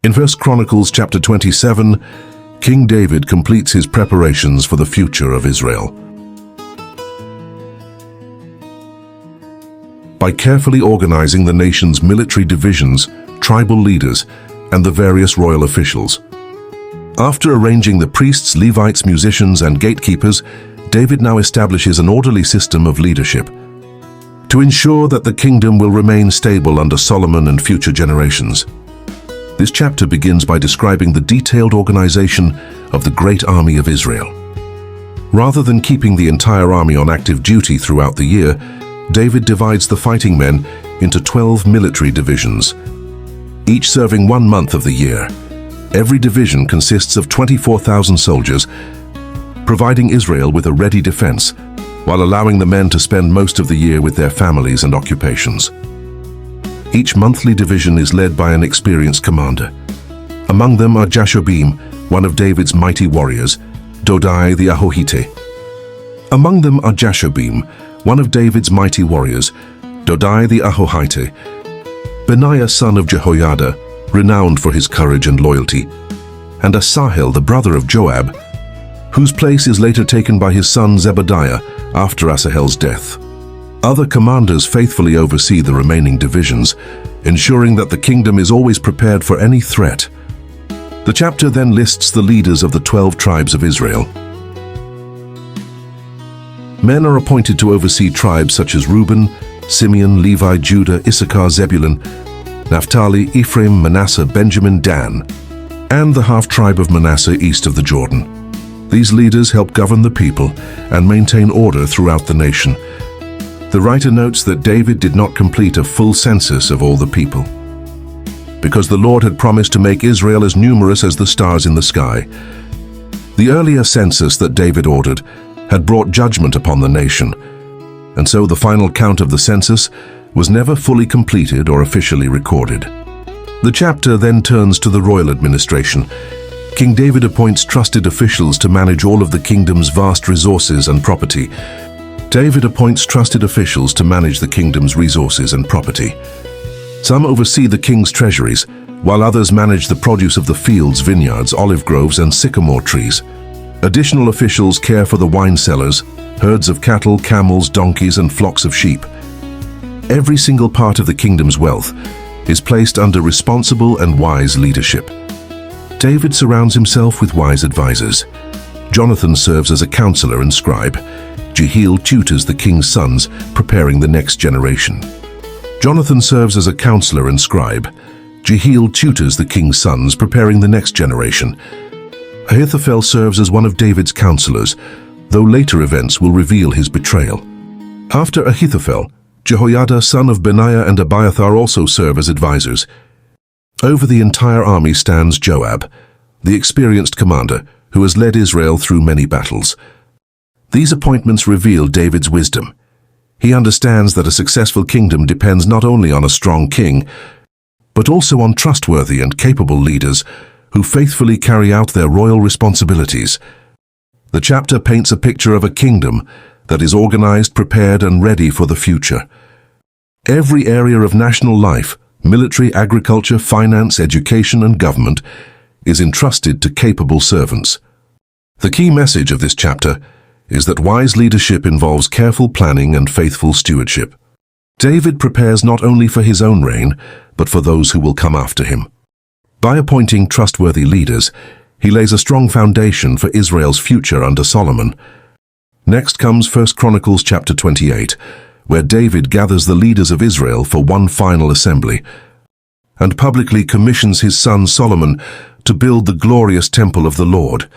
In 1 Chronicles chapter 27, King David completes his preparations for the future of Israel. By carefully organizing the nation's military divisions, tribal leaders, and the various royal officials. After arranging the priests, Levites, musicians, and gatekeepers, David now establishes an orderly system of leadership to ensure that the kingdom will remain stable under Solomon and future generations. This chapter begins by describing the detailed organization of the great army of Israel. Rather than keeping the entire army on active duty throughout the year, David divides the fighting men into 12 military divisions, each serving 1 month of the year. Every division consists of 24,000 soldiers, providing Israel with a ready defense, while allowing the men to spend most of the year with their families and occupations. Each monthly division is led by an experienced commander. Among them are Jashobim, one of David's mighty warriors, Dodai the Ahohite. Among them are Jashobim, one of David's mighty warriors, Dodai the Ahohite, Benaiah son of Jehoiada, renowned for his courage and loyalty, and Asahel, the brother of Joab, whose place is later taken by his son Zebediah after Asahel's death. Other commanders faithfully oversee the remaining divisions, ensuring that the kingdom is always prepared for any threat. The chapter then lists the leaders of the 12 tribes of Israel. Men are appointed to oversee tribes such as Reuben, Simeon, Levi, Judah, Issachar, Zebulun, Naphtali, Ephraim, Manasseh, Benjamin, Dan, and the half-tribe of Manasseh east of the Jordan. These leaders help govern the people and maintain order throughout the nation. The writer notes that David did not complete a full census of all the people, because the Lord had promised to make Israel as numerous as the stars in the sky. The earlier census that David ordered had brought judgment upon the nation, and so the final count of the census was never fully completed or officially recorded. The chapter then turns to the royal administration. King David appoints trusted officials to manage all of the kingdom's vast resources and property. David appoints trusted officials to manage the kingdom's resources and property. Some oversee the king's treasuries, while others manage the produce of the fields, vineyards, olive groves, and sycamore trees. Additional officials care for the wine cellars, herds of cattle, camels, donkeys, and flocks of sheep. Every single part of the kingdom's wealth is placed under responsible and wise leadership. David surrounds himself with wise advisors. Jonathan serves as a counselor and scribe. Jehiel tutors the king's sons, preparing the next generation. Jonathan serves as a counselor and scribe. Jehiel tutors the king's sons, preparing the next generation. Ahithophel serves as one of David's counselors, though later events will reveal his betrayal. After Ahithophel, Jehoiada, son of Benaiah, and Abiathar also serve as advisors. Over the entire army stands Joab, the experienced commander who has led Israel through many battles. These appointments reveal David's wisdom. He understands that a successful kingdom depends not only on a strong king, but also on trustworthy and capable leaders who faithfully carry out their royal responsibilities. The chapter paints a picture of a kingdom that is organized, prepared, and ready for the future. Every area of national life, military, agriculture, finance, education, and government, is entrusted to capable servants. The key message of this chapter is that wise leadership involves careful planning and faithful stewardship. David prepares not only for his own reign, but for those who will come after him. By appointing trustworthy leaders, he lays a strong foundation for Israel's future under Solomon. Next comes 1 Chronicles chapter 28, where David gathers the leaders of Israel for one final assembly, and publicly commissions his son Solomon to build the glorious temple of the Lord,